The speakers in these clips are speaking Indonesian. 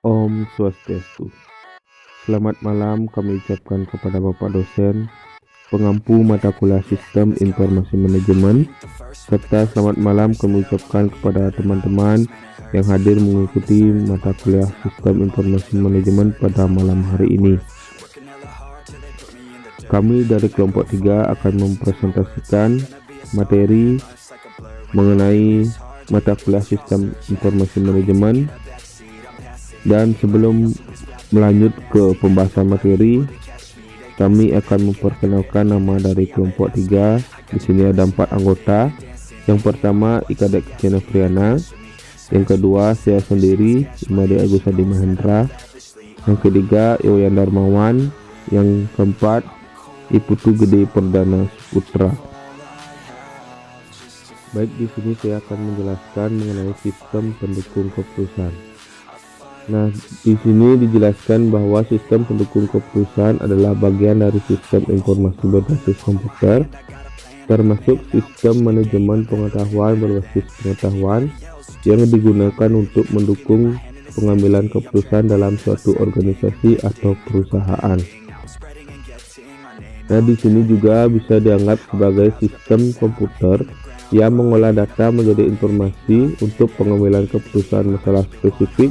Om Swastiastu. Selamat malam kami ucapkan kepada Bapak dosen, pengampu mata kuliah Sistem Informasi Manajemen, serta selamat malam kami ucapkan kepada teman-teman yang hadir mengikuti mata kuliah Sistem Informasi Manajemen pada malam hari ini. Kami dari kelompok 3 akan mempresentasikan materi mengenai mata kuliah Sistem Informasi Manajemen. Dan sebelum melanjut ke pembahasan materi, kami akan memperkenalkan nama dari kelompok 3. Di sini ada 4 anggota. Yang pertama Ika Dek Friana, yang kedua saya sendiri Imade Agus Adi Mahendra, yang ketiga Iwayan Darmawan, yang keempat Iputu Gede Perdana Putra. Baik, di sini saya akan menjelaskan mengenai sistem pendukung keputusan. Nah, di sini dijelaskan bahwa sistem pendukung keputusan adalah bagian dari sistem informasi berbasis komputer, termasuk sistem manajemen pengetahuan berbasis pengetahuan yang digunakan untuk mendukung pengambilan keputusan dalam suatu organisasi atau perusahaan. Nah, di sini juga bisa dianggap sebagai sistem komputer yang mengolah data menjadi informasi untuk pengambilan keputusan masalah spesifik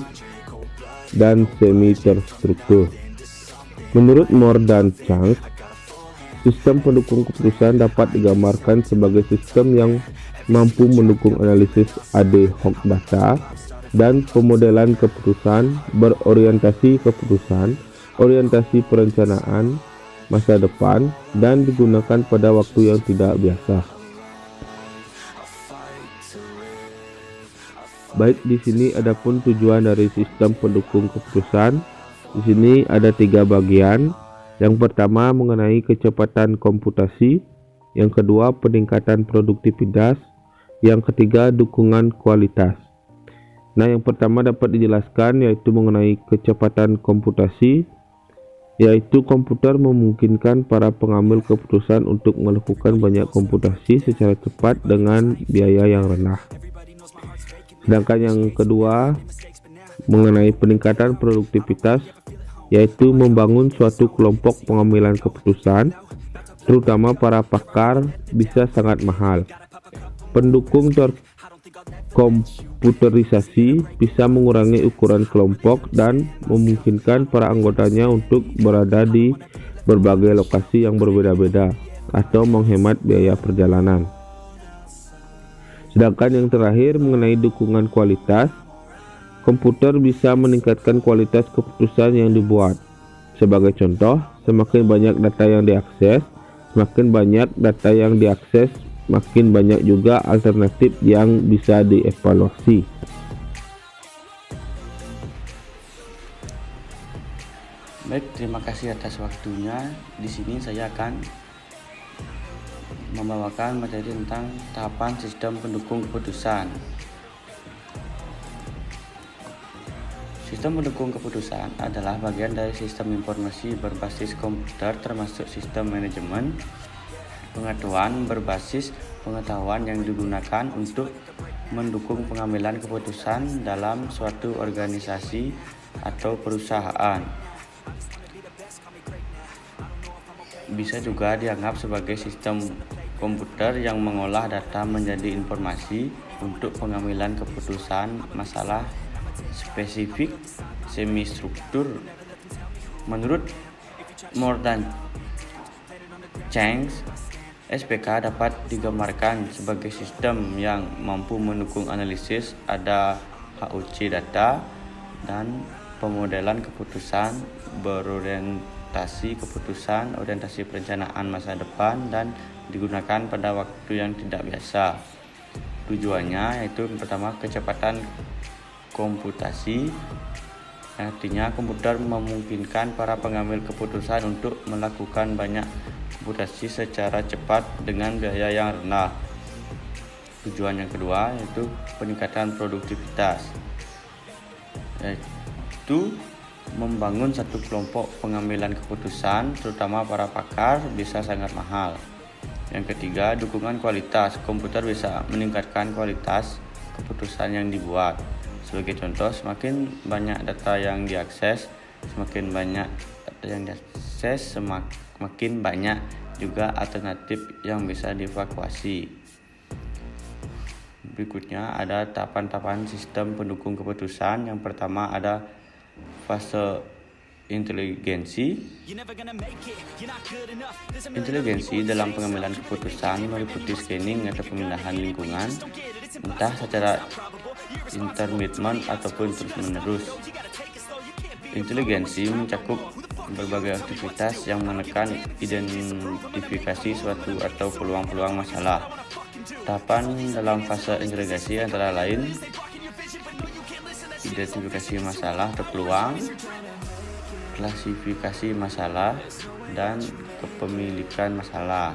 dan semi terstruktur. Menurut Moore dan Chang, sistem pendukung keputusan dapat digambarkan sebagai sistem yang mampu mendukung analisis ad hoc data dan pemodelan keputusan, berorientasi keputusan, orientasi perencanaan masa depan, dan digunakan pada waktu yang tidak biasa. Baik, di sini adapun tujuan dari sistem pendukung keputusan. Di sini ada 3 bagian. Yang pertama mengenai kecepatan komputasi, yang kedua peningkatan produktivitas, yang ketiga dukungan kualitas. Nah, yang pertama dapat dijelaskan yaitu mengenai kecepatan komputasi, yaitu komputer memungkinkan para pengambil keputusan untuk melakukan banyak komputasi secara cepat dengan biaya yang rendah. Sedangkan yang kedua mengenai peningkatan produktivitas, yaitu membangun suatu kelompok pengambilan keputusan, terutama para pakar, bisa sangat mahal. Pendukung komputerisasi bisa mengurangi ukuran kelompok dan memungkinkan para anggotanya untuk berada di berbagai lokasi yang berbeda-beda atau menghemat biaya perjalanan. Sedangkan yang terakhir mengenai dukungan kualitas, komputer bisa meningkatkan kualitas keputusan yang dibuat. Sebagai contoh, semakin banyak data yang diakses, makin banyak juga alternatif yang bisa dievaluasi. Baik, terima kasih atas waktunya. Di sini saya akan membawakan materi tentang tahapan sistem pendukung keputusan. Sistem pendukung keputusan adalah bagian dari sistem informasi berbasis komputer, termasuk sistem manajemen pengetahuan berbasis pengetahuan yang digunakan untuk mendukung pengambilan keputusan dalam suatu organisasi atau perusahaan. Bisa juga dianggap sebagai sistem komputer yang mengolah data menjadi informasi untuk pengambilan keputusan masalah spesifik semi struktur. Menurut Moore dan Chang, SPK dapat digambarkan sebagai sistem yang mampu mendukung analisis ada HUC data dan pemodelan keputusan, berorientasi keputusan, orientasi perencanaan masa depan, dan digunakan pada waktu yang tidak biasa. Tujuannya yaitu yang pertama kecepatan komputasi, artinya komputer memungkinkan para pengambil keputusan untuk melakukan banyak komputasi secara cepat dengan biaya yang rendah. Tujuan yang kedua yaitu peningkatan produktivitas, yaitu membangun satu kelompok pengambilan keputusan, terutama para pakar, bisa sangat mahal. Yang ketiga, dukungan kualitas. Komputer bisa meningkatkan kualitas keputusan yang dibuat. Sebagai contoh, semakin banyak data yang diakses, semakin banyak data yang diakses, semakin banyak juga alternatif yang bisa dievakuasi. Berikutnya ada tahapan-tahapan sistem pendukung keputusan. Yang pertama ada fase inteligensi. Inteligensi dalam pengambilan keputusan meliputi scanning atau pemindahan lingkungan, entah secara intermittent ataupun terus-menerus. Inteligensi mencakup berbagai aktivitas yang menekan identifikasi suatu atau peluang-peluang masalah. Tahapan dalam fase inteligensi antara lain identifikasi masalah atau peluang, klasifikasi masalah, dan kepemilikan masalah.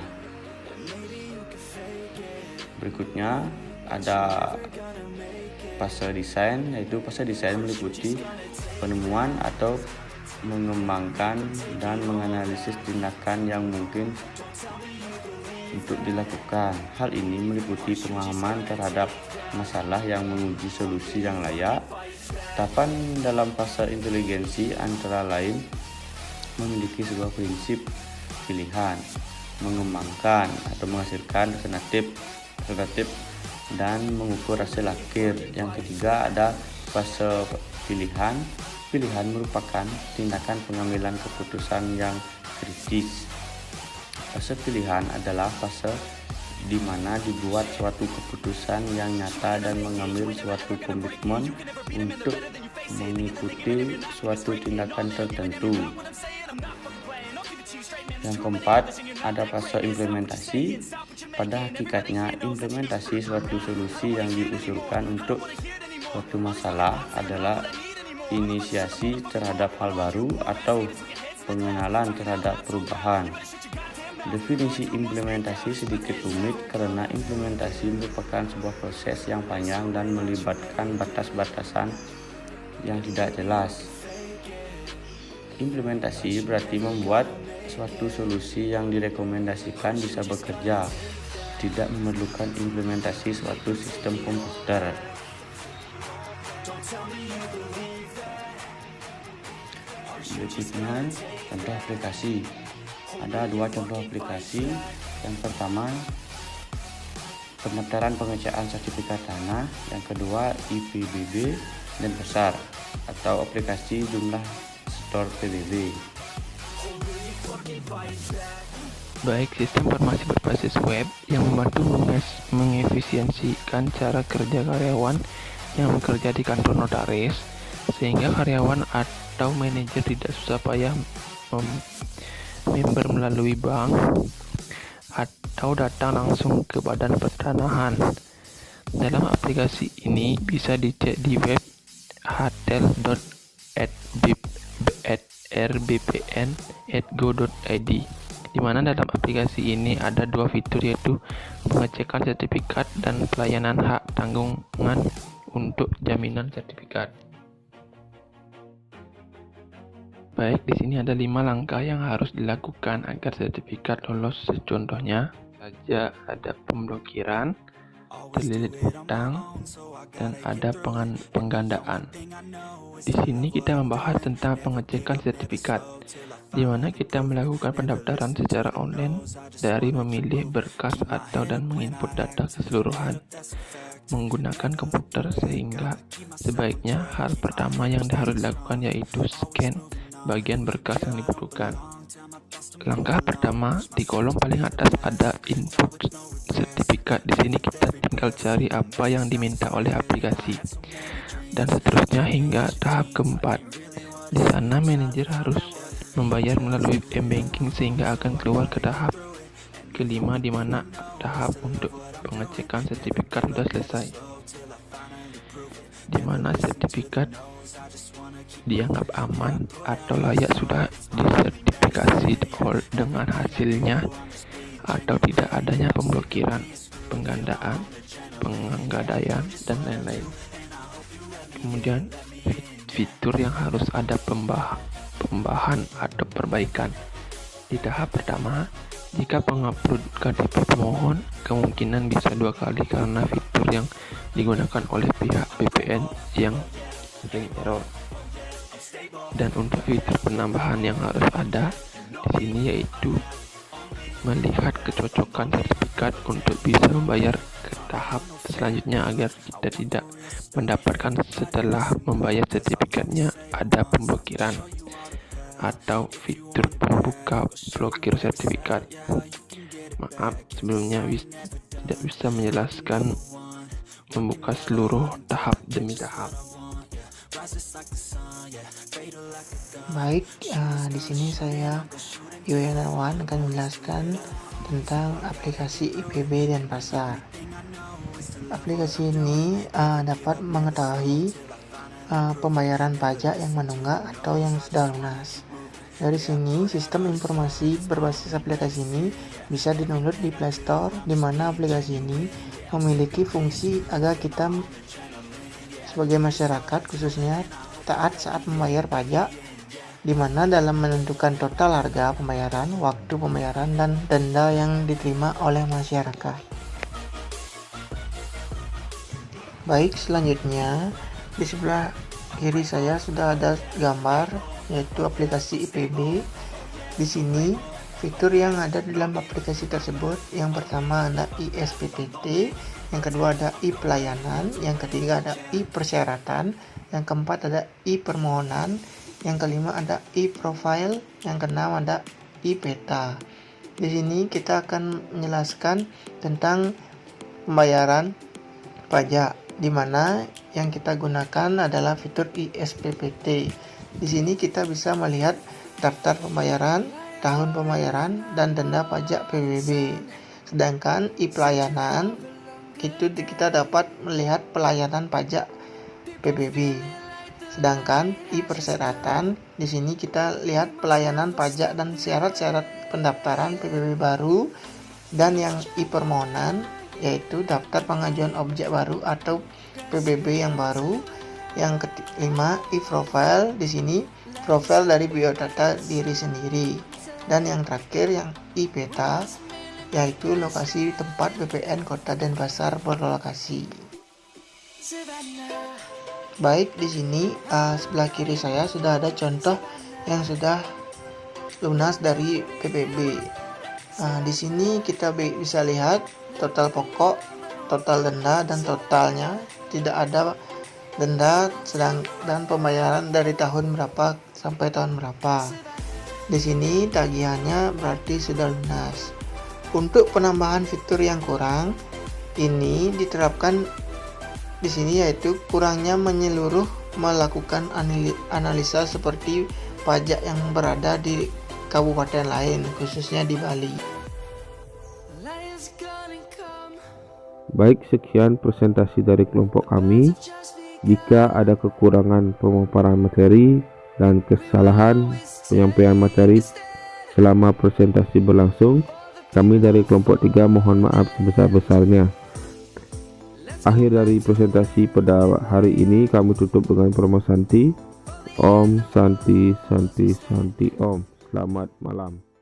Berikutnya ada fase desain, yaitu fase desain meliputi penemuan atau mengembangkan dan menganalisis tindakan yang mungkin untuk dilakukan. Hal ini meliputi pemahaman terhadap masalah yang menguji solusi yang layak. Tahapan dalam fase inteligensi antara lain memiliki sebuah prinsip pilihan, mengembangkan atau menghasilkan alternatif dan mengukur hasil akhir. Yang ketiga ada fase pilihan. Pilihan merupakan tindakan pengambilan keputusan yang kritis. Fase pilihan adalah fase di mana dibuat suatu keputusan yang nyata dan mengambil suatu komitmen untuk mengikuti suatu tindakan tertentu. Yang keempat, ada fase implementasi. Pada hakikatnya, implementasi suatu solusi yang diusulkan untuk suatu masalah adalah inisiasi terhadap hal baru atau pengenalan terhadap perubahan. Definisi implementasi sedikit rumit karena implementasi merupakan sebuah proses yang panjang dan melibatkan batas-batasan yang tidak jelas. Implementasi berarti membuat suatu solusi yang direkomendasikan bisa bekerja, tidak memerlukan implementasi suatu sistem komputer. Berikutnya contoh aplikasi. Ada dua contoh aplikasi. Yang pertama pendaftaran pengecekan sertifikat tanah, yang kedua IPBB dan besar atau aplikasi jumlah store PBB. Baik sistem informasi berbasis web yang membantu mengefisiensikan cara kerja karyawan yang bekerja di kantor notaris, sehingga karyawan atau manajer tidak susah payah member melalui bank atau datang langsung ke badan pertanahan. Dalam aplikasi ini bisa dicek di web hatel.rbpn.go.id, di mana dalam aplikasi ini ada dua fitur, yaitu pengecekan sertifikat dan pelayanan hak tanggungan untuk jaminan sertifikat. Baik, di sini ada 5 langkah yang harus dilakukan agar sertifikat lolos. Contohnya saja ada pemblokiran, terlilit hutang, dan ada penggandaan. Di sini kita membahas tentang pengecekan sertifikat, di mana kita melakukan pendaftaran secara online dari memilih berkas atau dan menginput data keseluruhan menggunakan komputer, sehingga sebaiknya hal pertama yang harus dilakukan yaitu scan bagian berkas yang dibutuhkan. Langkah pertama, di kolom paling atas ada input sertifikat. Di sini kita tinggal cari apa yang diminta oleh aplikasi, dan seterusnya hingga tahap keempat. Di sana manajer harus membayar melalui m-banking sehingga akan keluar ke tahap kelima, di mana tahap untuk pengecekan sertifikat sudah selesai, di mana sertifikat dianggap aman atau layak sudah disertifikasi dengan hasilnya atau tidak adanya pemblokiran, penggandaan, penggadaian, dan lain-lain. Kemudian fitur yang harus ada pembahan atau perbaikan. Di tahap pertama, jika pengupload KTP pemohon kemungkinan bisa 2 kali karena fitur yang digunakan oleh pihak VPN yang sering error. Dan untuk fitur penambahan yang harus ada di sini yaitu melihat kecocokan sertifikat untuk bisa membayar ke tahap selanjutnya agar kita tidak mendapatkan setelah membayar sertifikatnya ada pemblokiran atau fitur pembuka blokir sertifikat. Maaf sebelumnya tidak bisa menjelaskan membuka seluruh tahap demi tahap. Baik, di sini saya Yoyanawan akan menjelaskan tentang aplikasi IPB dan pasar. Aplikasi ini dapat mengetahui pembayaran pajak yang menunggak atau yang sudah lunas. Dari sini, sistem informasi berbasis aplikasi ini bisa di-download di Play Store, di mana aplikasi ini memiliki fungsi agar kita sebagai masyarakat khususnya taat saat membayar pajak, di mana dalam menentukan total harga pembayaran, waktu pembayaran, dan denda yang diterima oleh masyarakat. Baik, selanjutnya di sebelah kiri saya sudah ada gambar yaitu aplikasi IPB. Di sini fitur yang ada dalam aplikasi tersebut, yang pertama ada ISPPT, yang kedua ada I-pelayanan, yang ketiga ada I-persyaratan, yang keempat ada I-permohonan, yang kelima ada I-profile, yang keenam ada I-peta. Di sini kita akan menjelaskan tentang pembayaran pajak, di mana yang kita gunakan adalah fitur ISPPT. Di sini kita bisa melihat daftar pembayaran, tahun pembayaran, dan denda pajak PBB. Sedangkan I-pelayanan itu kita dapat melihat pelayanan pajak PBB. Sedangkan I-persyaratan di sini kita lihat pelayanan pajak dan syarat-syarat pendaftaran PBB baru, dan yang I-permohonan yaitu daftar pengajuan objek baru atau PBB yang baru. Yang kelima I-profile, di sini profil dari biodata diri sendiri. Dan yang terakhir yang I-peta yaitu lokasi tempat BPN Kota Denpasar berlokasi. Baik, di sini sebelah kiri saya sudah ada contoh yang sudah lunas dari PBB. Di sini kita bisa lihat total pokok, total denda, dan totalnya. Tidak ada denda dan pembayaran dari tahun berapa sampai tahun berapa. Di sini tagihannya berarti sudah lunas. Untuk penambahan fitur yang kurang ini diterapkan di sini yaitu kurangnya menyeluruh melakukan analisa seperti pajak yang berada di kabupaten lain, khususnya di Bali. Baik, sekian presentasi dari kelompok kami. Jika ada kekurangan pemaparan materi dan kesalahan penyampaian materi selama presentasi berlangsung, kami dari kelompok 3 mohon maaf sebesar-besarnya. Akhir dari presentasi pada hari ini kami tutup dengan promo Santi. Om Santi Santi Santi Om. Selamat malam.